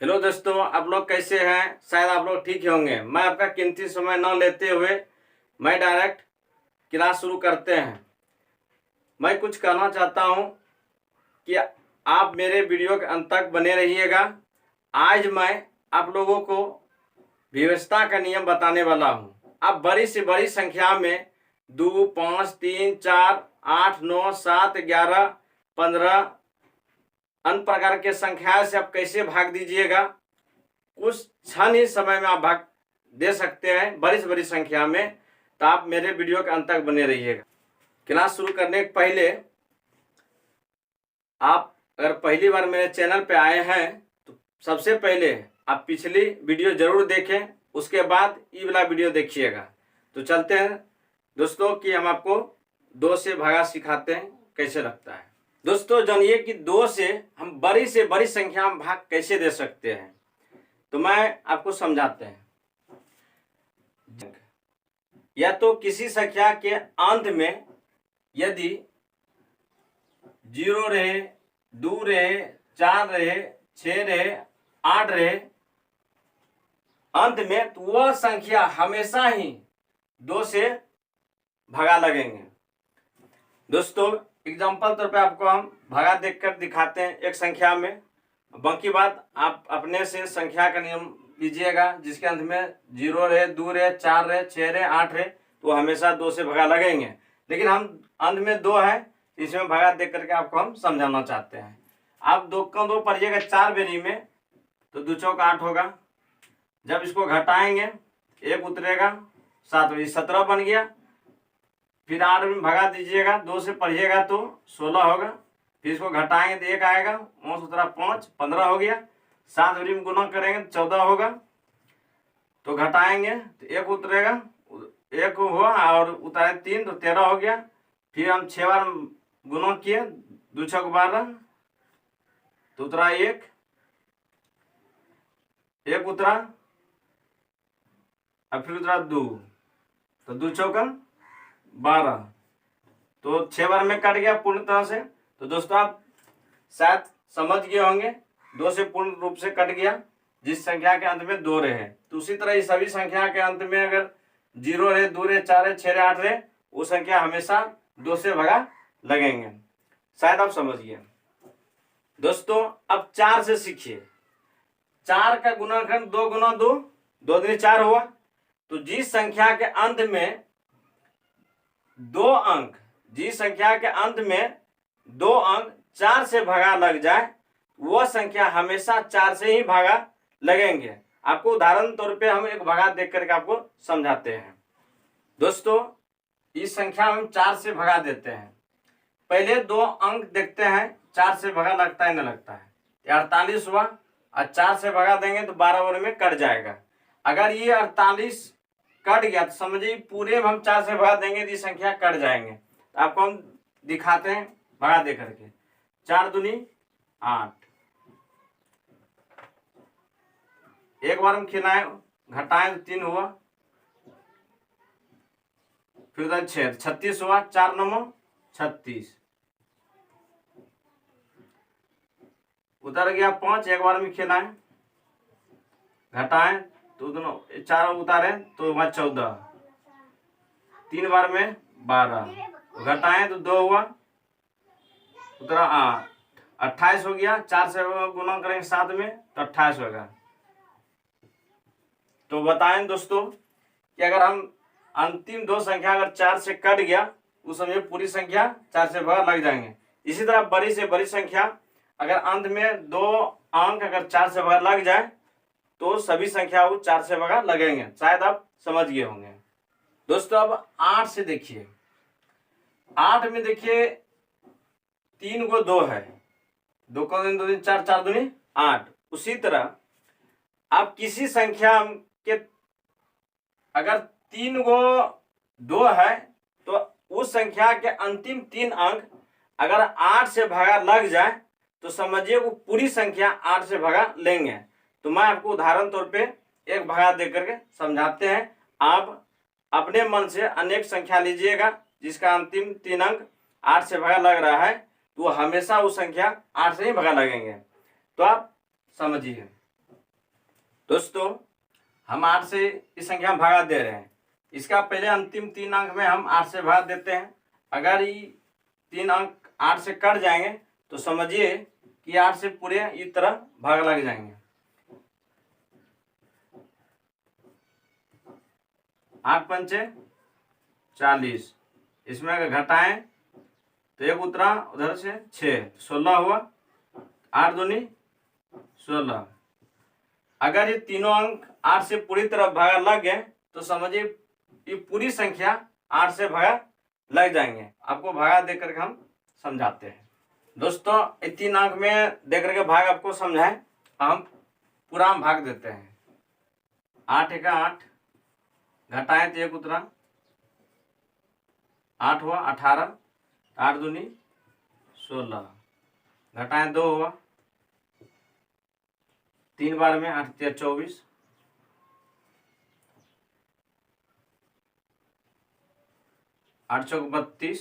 Hello दोस्तों, आप लोग कैसे हैं? शायद आप लोग ठीक ही होंगे। मैं आपका कीमती समय न लेते हुए मैं डायरेक्ट क्लास शुरू करते हैं। मैं कुछ कहना चाहता हूं कि आप मेरे वीडियो के अंत तक बने रहिएगा। आज मैं आप लोगों को व्यवस्था का नियम बताने वाला हूं। आप बड़ी से बड़ी संख्या में 2, 5, 3, 4, 8, 9, 7, 11, 15 अन्य प्रकार के संख्या से आप कैसे भाग दीजिएगा। कुछ क्षण ही समय में आप भाग दे सकते हैं बड़ी से बड़ी संख्या में। तो आप मेरे वीडियो के अंत तक बने रहिएगा। क्लास शुरू करने के पहले आप अगर पहली बार मेरे चैनल पे आए हैं तो सबसे पहले आप पिछली वीडियो जरूर देखें, उसके बाद ये वाला वीडियो देखिएगा। तो चलते हैं दोस्तों कि हम आपको 2 से भागा सिखाते हैं कैसे लगता है। दोस्तों जानिए कि 2 से हम बड़ी से बड़ी संख्या में भाग कैसे दे सकते हैं। तो मैं आपको समझाते हैं। या तो किसी संख्या के अंत में यदि 0 रहे, 2 रहे, 4 रहे, 6 रहे, 8 रहे अंत में, तो वह संख्या हमेशा ही 2 से भगा लगेंगे। दोस्तों एग्जाम्पल तौर पे आपको हम भगा देखकर दिखाते हैं एक संख्या में। बाकी बात आप अपने से संख्या का नियम लीजिएगा। जिसके अंत में 0 रहे, 2 रहे, 4 रहे, 6 रहे, 8 रहे तो हमेशा 2 से भगा लगेंगे। लेकिन हम अंत में 2 है, इसमें भगा देख करके आपको हम समझाना चाहते हैं। आप 2 का 2 पढ़िएगा 4 बेरी में तो 2 चौक 8 होगा। जब इसको घटाएंगे 1 उतरेगा 7, 17 बन गया। फिर 8 में भगा दीजिएगा, 2 से पढ़िएगा तो 16 होगा। फिर इसको घटाएंगे तो 1 आएगा, 9 17 5, 15 हो गया। 7 में गुना करेंगे तो 14 होगा। तो घटाएंगे तो 1 उतरेगा, 1 हुआ और उतारे 3 तो 13 हो गया। फिर हम 6 बार गुना किए, 2 छक 12 तो उतरा 1 उतरा, और फिर उतरा 2 तो 2 चौका 12 तो 6 बार में कट गया पूर्ण तरह से। तो दोस्तों आप शायद समझ गए होंगे 2 से पूर्ण रूप से कट गया जिस संख्या के अंत में 2 रहे। तो उसी तरह ये सभी संख्या के अंत में अगर 0 रहे, 2 रहे, 4 रहे, 6 रहे, 8 रहे वो संख्या हमेशा 2 से भगा लगेंगे। शायद आप समझ गए। दोस्तों अब 4 से सीखिए। 4 का गुणनखंड 2 गुना 2, 2 दूनी 4 हुआ। तो जिस संख्या के अंत में 2 अंक, जिस संख्या के अंत में 2 अंक 4 से भागा लग जाए वह संख्या हमेशा 4 से ही भागा लगेंगे। आपको उदाहरण तौर पे हम एक भागा देख करके आपको समझाते हैं। दोस्तों इस संख्या में हम 4 से भगा देते हैं। पहले 2 अंक देखते हैं 4 से भगा लगता है न लगता है। 48 हुआ और 4 से भगा देंगे तो 12 बार में कट जाएगा। अगर ये 48 कट गया तो समझिए पूरे में हम 4 से भगा देंगे तो ये संख्या कट जाएंगे। तो आपको हम दिखाते हैं भगा दे करके। 4 दूनी 8, एक बार हम खिलाए घटाएं तो 3 हुआ, फिर उधर 6 36 हुआ, 4 9 36 उतर गया 5, एक बार में खिलाएं घटाएं तो दोनों 4 उतारे तो वहां 14, 3 बार में 12 घटाएं तो 2 हुआ, उतरा 8, 28 हो गया। 4 से गुना करेंगे 7 में तो 28 होगा। तो बताएं दोस्तों कि अगर हम अंतिम 2 संख्या अगर 4 से कट गया उस समय पूरी संख्या 4 से भगा लग जाएंगे। इसी तरह बड़ी से बड़ी संख्या अगर अंत में 2 अंक अगर 4 से भगा लग जाए तो सभी संख्या वो 4 से भगा लगेंगे। शायद आप समझ गए होंगे। दोस्तों अब 8 से देखिए। 8 में देखिए 3 को 2 है, 2 का 2 दूनी 4, 4 दूनी 8। उसी तरह आप किसी संख्या के अगर 3 को 2 है तो उस संख्या के अंतिम 3 अंक अगर 8 से भागा लग जाए तो समझिए वो पूरी संख्या 8 से भागा लेंगे। तो मैं आपको उदाहरण तौर पे एक भागा दे करके समझाते हैं। आप अपने मन से अनेक संख्या लीजिएगा जिसका अंतिम 3 अंक 8 से भागा लग रहा है तो हमेशा वो संख्या 8 से ही भागा लगेंगे। तो आप समझिए। दोस्तों हम 8 से इस संख्या में भागा दे रहे हैं। इसका पहले अंतिम 3 अंक में हम 8 से भाग देते हैं। अगर ये 3 अंक 8 से कट जाएंगे तो समझिए कि 8 से पूरे इस तरह भाग लग जाएंगे। 8 पंचे 40, इसमें अगर घटाएं तो एक उतरा उधर से 6, 16 हुआ, 8 दूनी 16। अगर ये तीनों अंक 8 से पूरी तरह भागा लग गए तो समझिए ये पूरी संख्या 8 से भागा लग जाएंगे। आपको भागा दे करके हम समझाते हैं। दोस्तों ये 3 अंक में दे करके भाग आपको समझाएं, हम पूरा भाग देते हैं। 8 एका 8, घटाएं तो एक उतरा 8 हुआ, 18, 8 दूनी 16, घटाएं 2 हुआ, 3 बार में 8 तिया 24, 8 चौक 32,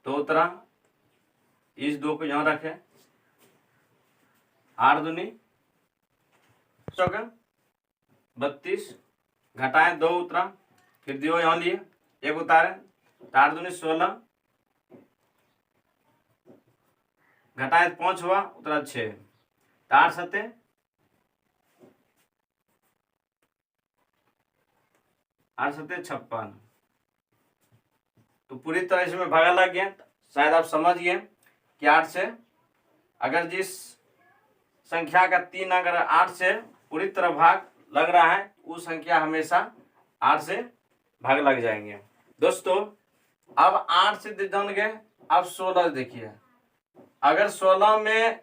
तो उतरा, इस 2 को यहाँ रखे, 8 दूनी चौक 32, घटाएं 2 उतरा, फिर 2 यहाँ लिए, एक उतारे, 8 दूनी 16, घटाएं 5 हुआ, उतरा 6, 8 सत्ते 56। तो पूरी तरह इसमें भागा लग गया। शायद आप समझ गए कि 8 से अगर जिस संख्या का 3 अगर 8 से पूरी तरह भाग लग रहा है वो संख्या हमेशा 8 से भाग लग जाएंगे। दोस्तों अब 8 से जान गए, अब 16 देखिए। अगर 16 में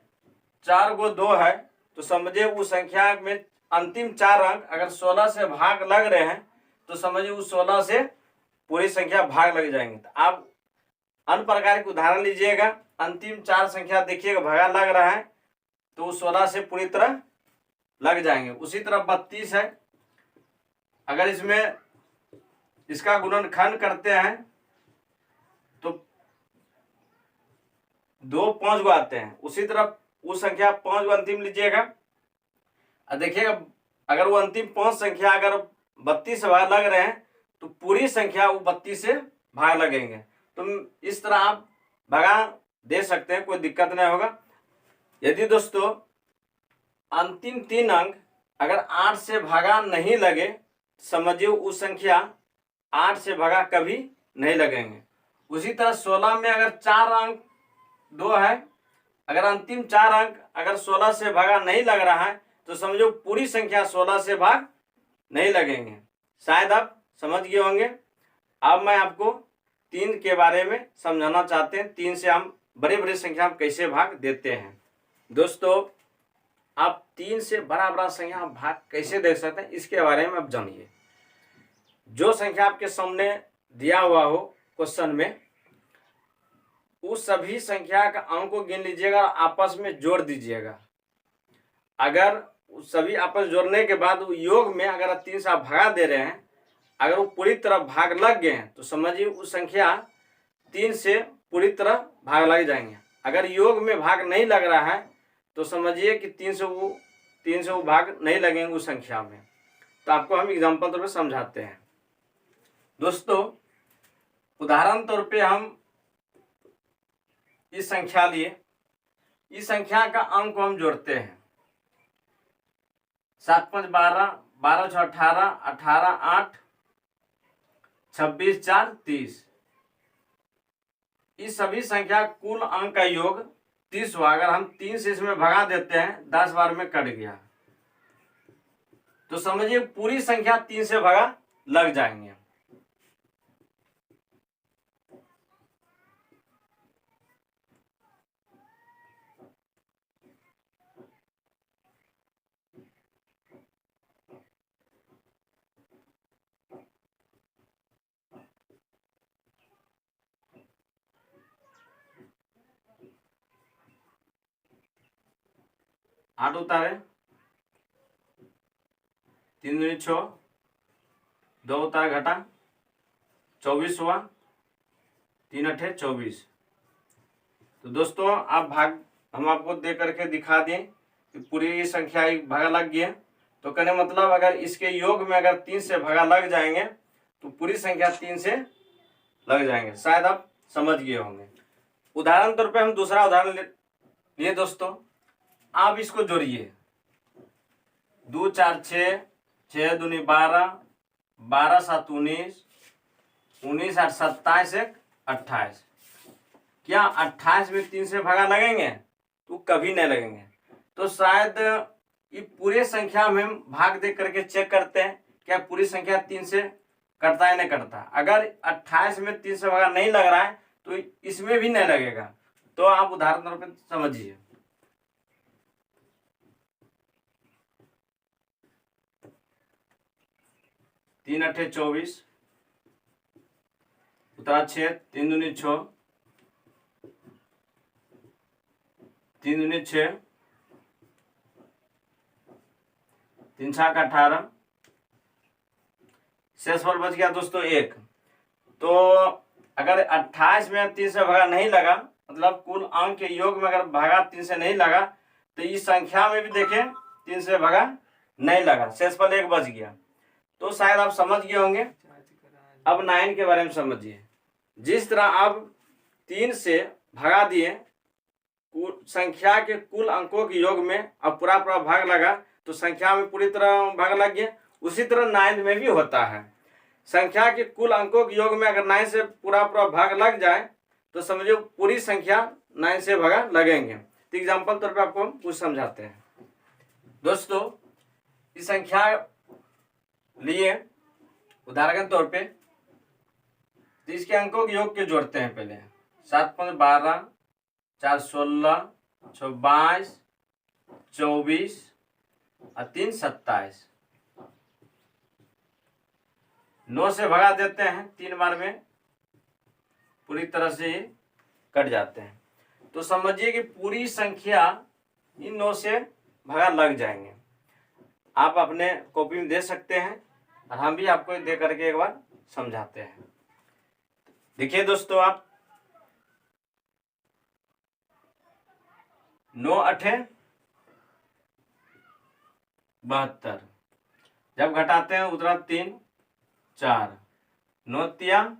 4 गो 2 है तो समझिए उस संख्या में अंतिम 4 अंक अगर 16 से भाग लग रहे हैं तो समझिए उस 16 से पूरी संख्या भाग लग जाएंगे। तो आप अन्य प्रकार के उदाहरण लीजिएगा, अंतिम 4 संख्या देखिएगा भागा लग रहा है तो उस 16 से पूरी तरह लग जाएंगे। उसी तरह 32 है, अगर इसमें इसका गुणनखंड करते हैं तो 2 5 गो आते हैं। उसी तरह वो संख्या 5 गो अंतिम लीजिएगा, देखिएगा अगर वो अंतिम 5 संख्या अगर 32 से भाग लग रहे हैं तो पूरी संख्या वो 32 से भाग लगेंगे। तो इस तरह आप भगा दे सकते हैं, कोई दिक्कत नहीं होगा। यदि दोस्तों अंतिम 3 अंक अगर 8 से भागा नहीं लगे समझिए उस संख्या 8 से भागा कभी नहीं लगेंगे। उसी तरह 16 में अगर 4 अंक 2 है, अगर अंतिम 4 अंक अगर 16 से भागा नहीं लग रहा है तो समझो पूरी संख्या 16 से भाग नहीं लगेंगे। शायद आप समझ गए होंगे। अब मैं आपको 3 के बारे में समझाना चाहते हैं। 3 से हम बड़े बड़े संख्या में कैसे भाग देते हैं। दोस्तों आप 3 से बड़ा बड़ा संख्या भाग कैसे दे सकते हैं इसके बारे में आप जानिए। जो संख्या आपके सामने दिया हुआ हो क्वेश्चन में उस सभी संख्या का अंक को गिन लीजिएगा और आपस में जोड़ दीजिएगा। अगर सभी आपस जोड़ने के बाद योग में अगर 3 से आप भागा दे रहे हैं, अगर वो पूरी तरह भाग लग गए हैं तो समझिए उस संख्या 3 से पूरी तरह भाग लग जाएंगे। अगर योग में भाग नहीं लग रहा है तो समझिए कि 3 से वो भाग नहीं लगेंगे उस संख्या में। तो आपको हम एग्जाम्पल तौर पे समझाते हैं। दोस्तों उदाहरण तौर पे हम इस संख्या लिए, इस संख्या का अंक को हम जोड़ते हैं। 7 5 12, 12 6 18, 18 8, 26 4 30। इस सभी संख्या कुल अंक का योग 30 हुआ। अगर हम 3 से इसमें भगा देते हैं 10 बार में कट गया तो समझिए पूरी संख्या 3 से भगा लग जाएंगे। आठ उतारे 3 दूनी 6, 2 उतारे घटा 24 हुआ, 3 अठे 24। तो दोस्तों आप भाग हम आपको दे करके दिखा दें पूरी संख्या एक भागा लग गया। तो कहने मतलब अगर इसके योग में अगर 3 से भागा लग जाएंगे तो पूरी संख्या 3 से लग जाएंगे। शायद आप समझ गए होंगे। उदाहरण तौर पे हम दूसरा उदाहरण लिए दोस्तों, आप इसको जोड़िए। 2 4 6, 6 दूनी 12, 12 7 19, 19 8 27 1 28। क्या 28 में 3 से भागा लगेंगे? तो कभी नहीं लगेंगे। तो शायद ये पूरे संख्या में हम भाग दे करके चेक करते हैं क्या पूरी संख्या 3 से कटता है नहीं कटता। अगर 28 में 3 से भागा नहीं लग रहा है तो इसमें भी नहीं लगेगा। तो आप उदाहरण तौर पर समझिए। 3 8 24, उतरा 6, 3 दूनी 6, 3 दूनी 6, 3 6 18, शेषफल बच गया दोस्तों 1। तो अगर 28 में 3 से भागा नहीं लगा, मतलब कुल अंक के योग में अगर भागा 3 से नहीं लगा, तो इस संख्या में भी देखें 3 से भागा नहीं लगा, शेषफल 1 बच गया। तो शायद आप समझ गए होंगे। अब 9 के बारे में समझिए। जिस तरह आप 3 से भगा दिए, संख्या के कुल अंकों के योग में अब पूरा भाग लगा तो संख्या में पूरी तरह भाग लग गया। उसी तरह 9 में भी होता है। संख्या के कुल अंकों के योग में अगर 9 से पूरा भाग लग जाए तो समझो पूरी संख्या 9 से भागा लगेंगे। तो एग्जाम्पल तौर पे आपको हम कुछ समझाते हैं दोस्तों। इस संख्या लिए उदाहरण के तौर पे तो इसके अंकों के योग के जोड़ते हैं। पहले 7 5 12, 4 16, 6 22, 24 और 3 27। 9 से भगा देते हैं 3 बार में, पूरी तरह से ही कट जाते हैं। तो समझिए कि पूरी संख्या इन 9 से भगा लग जाएंगे। आप अपने कॉपी में दे सकते हैं और हम भी आपको दे करके एक बार समझाते हैं। देखिए दोस्तों, आप 9 8 72, जब घटाते हैं उतरा 3 4, 9 3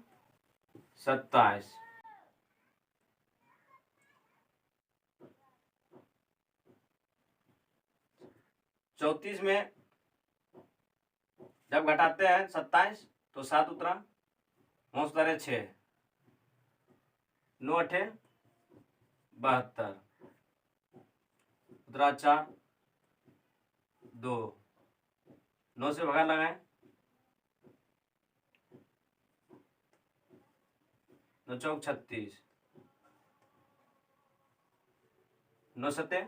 27, 34 में जब घटाते हैं 27 तो 7 उतरा 6, 9 8 72, उतरा 4 2, 9 से भगा लगाए 9 चौक 36, 9 7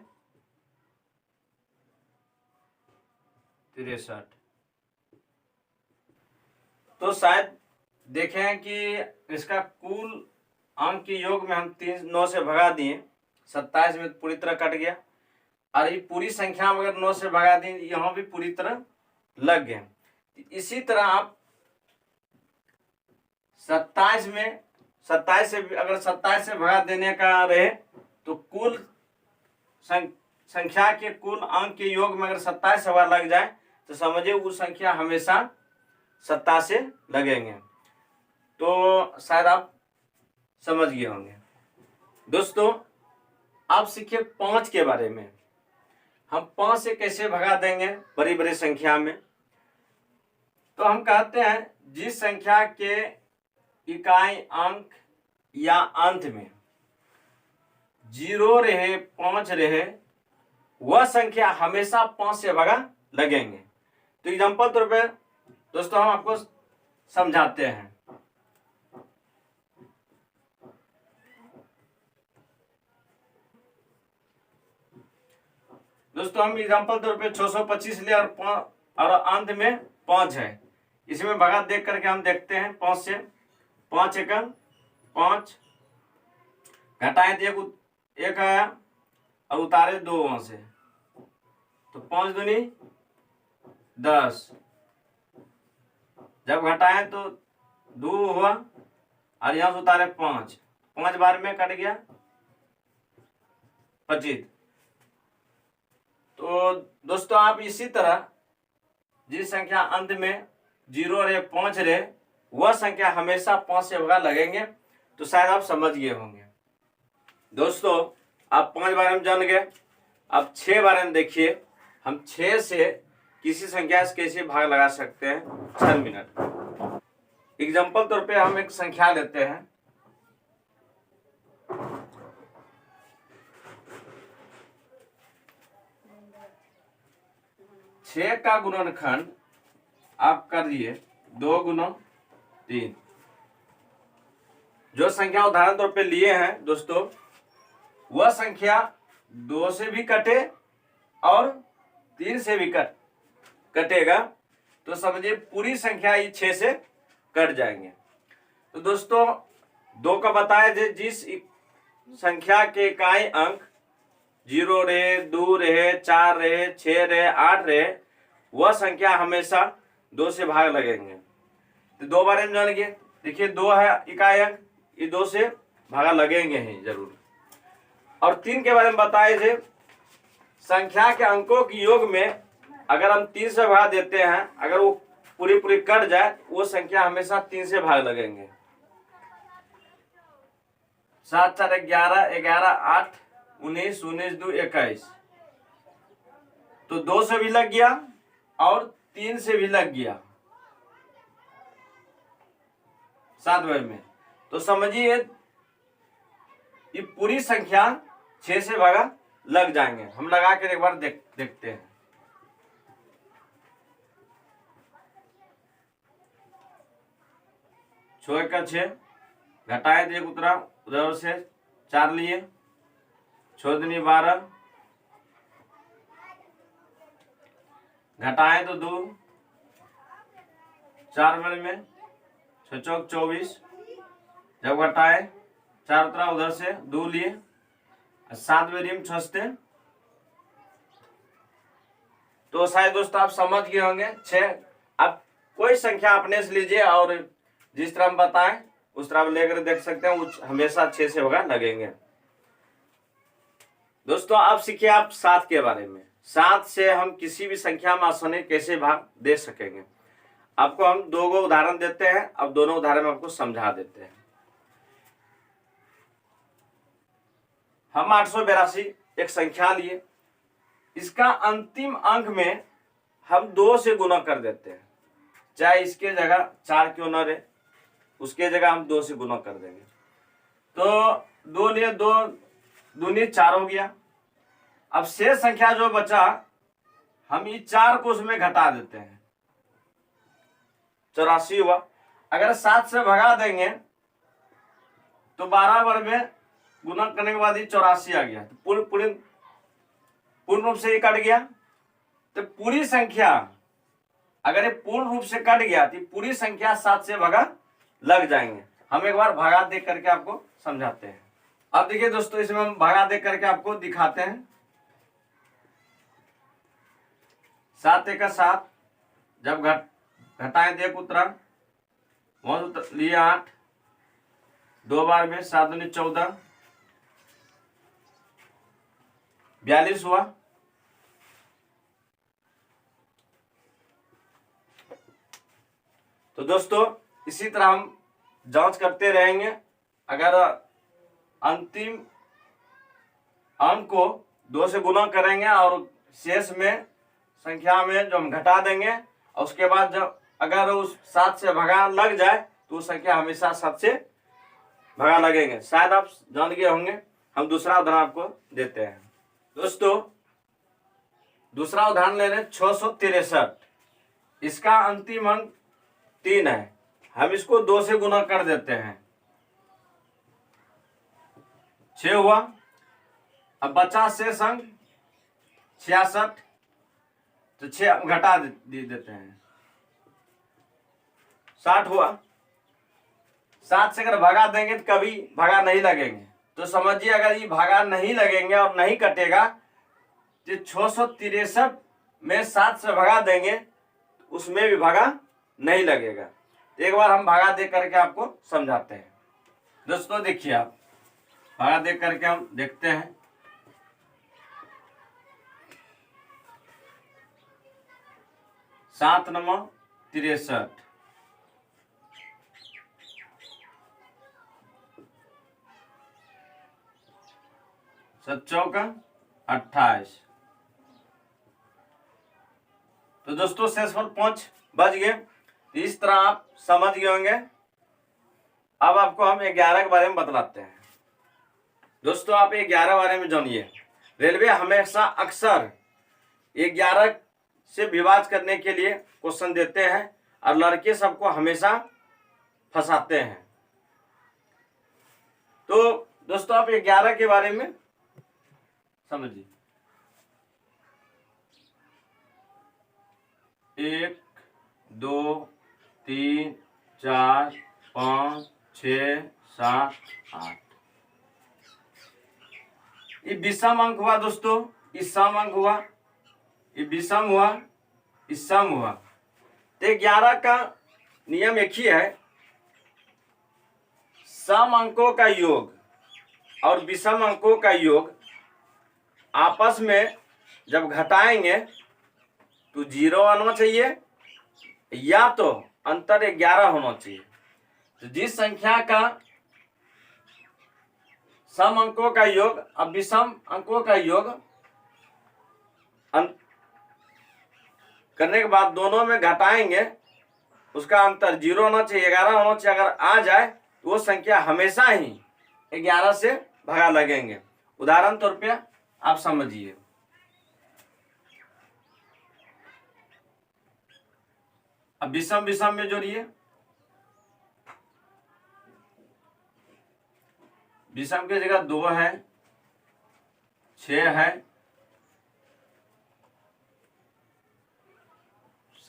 63। तो शायद देखें कि इसका कुल अंक के योग में हम 9 से भगा दिए, 27 में पूरी तरह कट गया। और ये पूरी संख्या में अगर 9 से भगा दी, यहाँ भी पूरी तरह लग गए। इसी तरह आप 27 में 27 से अगर 27 से भगा देने का रहे तो कुल संख्या के कुल अंक के योग में अगर 27 से लग जाए तो समझिए वो संख्या हमेशा 27 से लगेंगे। तो शायद आप समझ गए होंगे। दोस्तों, आप सीखिए 5 के बारे में। हम 5 से कैसे भगा देंगे बड़ी बड़ी संख्या में। तो हम कहते हैं जिस संख्या के इकाई अंक या अंत में 0 रहे 5 रहे, वह संख्या हमेशा 5 से भगा लगेंगे। तो एग्जांपल तौर पे दोस्तों हम आपको समझाते हैं। दोस्तों हम एग्जांपल तौर पे 625 ले और अंत में 5 है। इसमें भगा देख करके हम देखते हैं 5 से 5 1 5, घटाएं तो 1 आया और उतारे 2 वहां से, तो 5 दूनी 10, जब घटाएं तो 2 हुआ और यहां से उतारे 5, 5 बार में कट गया 25। तो दोस्तों आप इसी तरह जिस संख्या अंत में 0 रहे 5 रहे वह संख्या हमेशा 5 से भगा लगेंगे। तो शायद आप समझ गए होंगे। दोस्तों आप 5 बारे में जान गए। अब 6 बारे में देखिए, हम 6 से किसी संख्या से कैसे भाग लगा सकते हैं। 6 मिनट एग्जाम्पल तौर पे हम एक संख्या लेते हैं। छह का गुणनखंड आप करिए 2 × 3। जो संख्या उदाहरण तौर पे लिए हैं दोस्तों, वह संख्या 2 से भी कटे और 3 से भी कटेगा। तो समझिए पूरी संख्या ये 6 से कट जाएंगे। तो दोस्तों 2 का बताया जिस संख्या के इकाई अंक 0 रहे, 2 रहे, 4 रहे, 6 रहे, 8 रहे, वह संख्या हमेशा 2 से भाग लगेंगे। तो 2 बारे में जान गए। देखिए 2 है इकाई अंक, ये 2 से भागा लगेंगे ही जरूर। और 3 के बारे में बताए थे, संख्या के अंकों के योग में अगर हम 3 से भाग देते हैं, अगर वो पूरी कट जाए वो संख्या हमेशा 3 से भाग लगेंगे। 7 4 11, 11 8 19, 19 2 21। तो 2 से भी लग गया और 3 से भी लग गया 7 बार में। तो समझिए ये पूरी संख्या 6 से भागा लग जाएंगे। हम लगा कर एक बार देखते हैं। 6 का 6 घटाए तो 1 उतरा, उधर से 4 लिए, 6 दूनी 12, घटाए तो 2, 4 बार में 6 चौक 24, जब घटाए 4 उतरा, उधर से 2 लिए, 7 बेरी में छसते। तो शायद दोस्तों आप समझ गए होंगे 6। अब कोई संख्या अपने से लीजिए और जिस तरह हम बताएं उस तरह लेकर देख सकते हैं, वो हमेशा 6 से होगा लगेंगे। दोस्तों आप सीखिए आप 7 के बारे में। 7 से हम किसी भी संख्या में आसानी कैसे भाग दे सकेंगे। आपको हम 2 उदाहरण देते हैं, अब दोनों उदाहरण में आपको समझा देते हैं। हम 882 एक संख्या लिए, इसका अंतिम अंक में हम 2 से गुना कर देते हैं। चाहे इसके जगह 4 क्यों न रहे, उसके जगह हम 2 से गुना कर देंगे। तो 2 लिए 2 दूनी 4 हो गया। अब शेष संख्या जो बचा, हम ये 4 को उसमें घटा देते हैं, 84 हुआ। अगर 7 से भगा देंगे तो 12 बार में गुना करने के बाद ये 84 आ गया। तो पूर्ण रूप से ये कट गया। तो पूरी संख्या अगर ये पूर्ण रूप से कट गया तो पूरी संख्या 7 से भगा लग जाएंगे। हम एक बार भगा देख करके आपको समझाते हैं। अब देखिए दोस्तों, इसमें हम भगा देख करके आपको दिखाते हैं। 7 1 7, जब घटाएं तो 1 उतरा, लिए 8, 2 बार में 7 दूनी 14, 42 हुआ। तो दोस्तों इसी तरह हम जांच करते रहेंगे। अगर अंतिम अंक को 2 से गुना करेंगे और शेष में संख्या में जो हम घटा देंगे, और उसके बाद जब अगर उस 7 से भगा लग जाए तो वो संख्या हमेशा 7 से भगा लगेंगे। शायद आप जान गए होंगे। हम दूसरा उदाहरण आपको देते हैं। दोस्तों दूसरा उदाहरण ले लें, 663। इसका अंतिम अंक 3 है। हम इसको 2 से गुना कर देते हैं, 6 हुआ। अब बचा शेष अंक 66, तो 6 घटा देते हैं, 60 हुआ। 7 से अगर भगा देंगे तो कभी भगा नहीं लगेंगे। तो समझिए अगर ये भगा नहीं लगेंगे और नहीं कटेगा तो 663 में 7 से भगा देंगे उसमें भी भगा नहीं लगेगा। तो एक बार हम भगा दे करके आपको समझाते हैं। दोस्तों देखिए, आप भगा दे करके हम देखते हैं। 7 9 63, 7 चौका 28। तो दोस्तों शेषफल 5 बच गए। इस तरह आप समझ गए होंगे। अब आपको हम 11 के बारे में बतलाते हैं। दोस्तों आप 11 बारे में जानिए। रेलवे हमेशा अक्सर 11 से विवाद करने के लिए क्वेश्चन देते हैं और लड़के सबको हमेशा फंसाते हैं। तो दोस्तों आप 11 के बारे में समझिए। 1 2 3 4 5 6 7 8 ये विषम अंक हुआ दोस्तों। इस सम अंक हुआ, ये विषम हुआ, इस सम हुआ। तो 11 का नियम एक ही है, सम अंकों का योग और विषम अंकों का योग आपस में जब घटाएंगे तो 0 आना चाहिए या तो अंतर 11 होना चाहिए। तो जिस संख्या का सम अंकों का योग और विषम अंकों का योग करने के बाद दोनों में घटाएंगे, उसका अंतर 0 होना चाहिए, 11 होना चाहिए। अगर आ जाए तो वो संख्या हमेशा ही 11 से भगा लगेंगे। उदाहरण तौर पे आप समझिए। अब विषम विषम में जोड़िए। विषम की जगह 2 है, 6 है,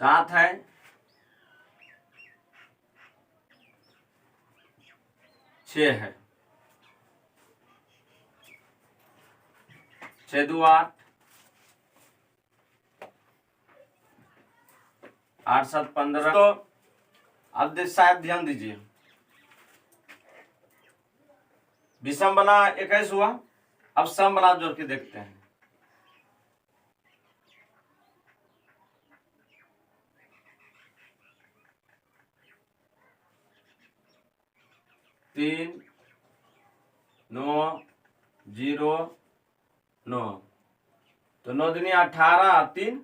7 है, 6 है, 6 2 8, 8 7 15। तो अब शायद ध्यान दीजिए, विषम बना 21 हुआ। अब सम बना जोड़ के देखते हैं। तीन 9 0 9, तो 9 दूनी 18, 3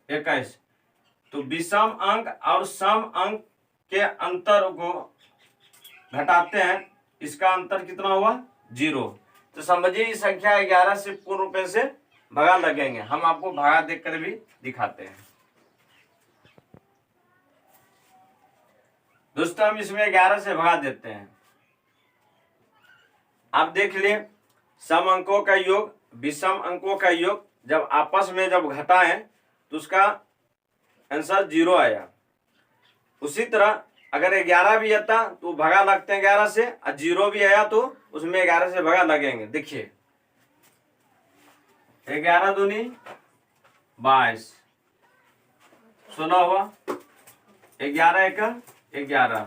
21। तो विषम अंक और सम अंक के अंतर को घटाते हैं, इसका अंतर कितना हुआ? 0। तो समझिए इस संख्या 11 से पूर्ण रूप से भगा लगेंगे। हम आपको भगा देखकर भी दिखाते हैं। दोस्तों हम इसमें 11 से भगा देते हैं। आप देख लें, सम अंकों का योग विषम अंकों का योग जब आपस में जब घटाएं तो उसका आंसर 0 आया। उसी तरह अगर 11 भी आता तो भगा लगते हैं 11 से, और 0 भी आया तो उसमें 11 से भगा लगेंगे। देखिए 11 दूनी 22, 16 हुआ, 11 1 11,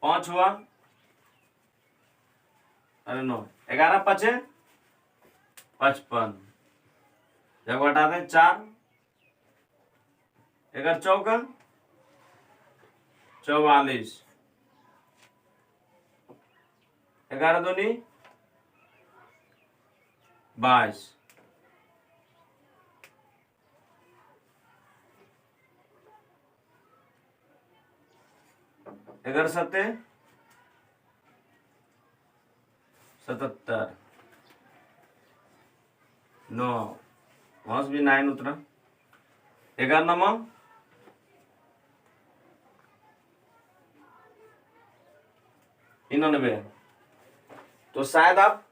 5 हुआ, अरे 9, 11 5 55, जब घटाते हैं 4, 11 चौका 44, 11 दूनी 22, 11 7 77, 9, वहां से भी 9 उतरा, 11 9 99। तो शायद आप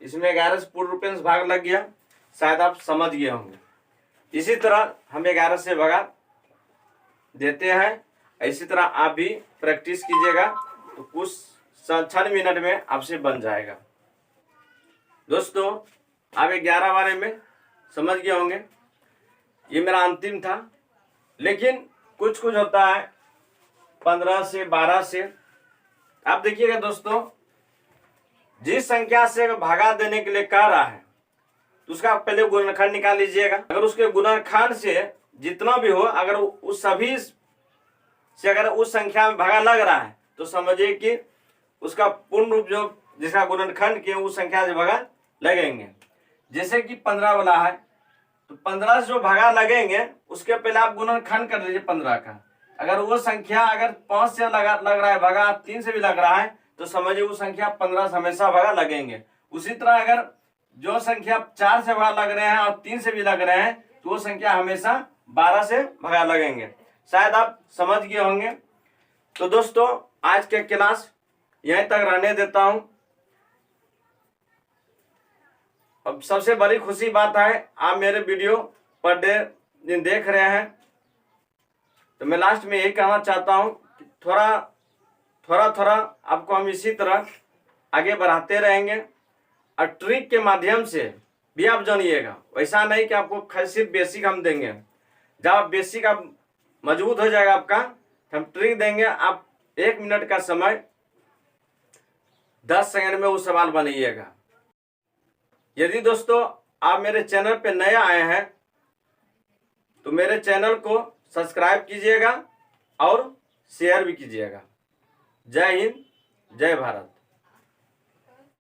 इसमें 11 से पूर्ण रूप से भाग लग गया, शायद आप समझ गए होंगे। इसी तरह हम 11 से भगा देते हैं। इसी तरह आप भी प्रैक्टिस कीजिएगा तो कुछ क्षण मिनट में आपसे बन जाएगा। दोस्तों आप 11 बारे में समझ गए होंगे। ये मेरा अंतिम था, लेकिन कुछ कुछ होता है 15 से 12 से। आप देखिएगा दोस्तों, जिस संख्या से भागा देने के लिए कह रहा है तो उसका पहले गुणनखंड निकाल लीजिएगा। अगर उसके गुणनखंड से जितना भी हो, अगर उस सभी से अगर उस संख्या में भागा लग रहा है तो समझिए कि उसका पूर्ण रूप जो जिसका गुणनखंड किए उस संख्या से भागा लगेंगे। जैसे कि 15 वाला है तो 15 से जो भागा लगेंगे उसके पहले आप गुणनखंड कर लीजिए 15 का। अगर वो संख्या अगर 5 से लग रहा है भागा, 3 से भी लग रहा है तो समझिए वो संख्या 15 से हमेशा भागा लगेंगे। उसी तरह अगर जो संख्या 4 से भागा लग रहे हैं और 3 से भी लग रहे हैं तो वो संख्या हमेशा 12 से भागा लगेंगे। शायद आप समझ गए होंगे। तो दोस्तों आज के क्लास यहीं तक रहने देता हूं। अब सबसे बड़ी खुशी बात है आप मेरे वीडियो पर डे देख रहे हैं, तो मैं लास्ट में यही कहना चाहता हूं कि थोड़ा आपको हम इसी तरह आगे बढ़ाते रहेंगे और ट्रिक के माध्यम से भी आप जानिएगा। वैसा नहीं कि आपको सिर्फ बेसिक हम देंगे। जब आप बेसिक आप मजबूत हो जाएगा आपका तो हम ट्रिक देंगे। आप 1 मिनट का समय 10 सेकंड में वो सवाल बनाइएगा। यदि दोस्तों आप मेरे चैनल पे नए आए हैं तो मेरे चैनल को सब्सक्राइब कीजिएगा और शेयर भी कीजिएगा। जय हिंद, जय भारत।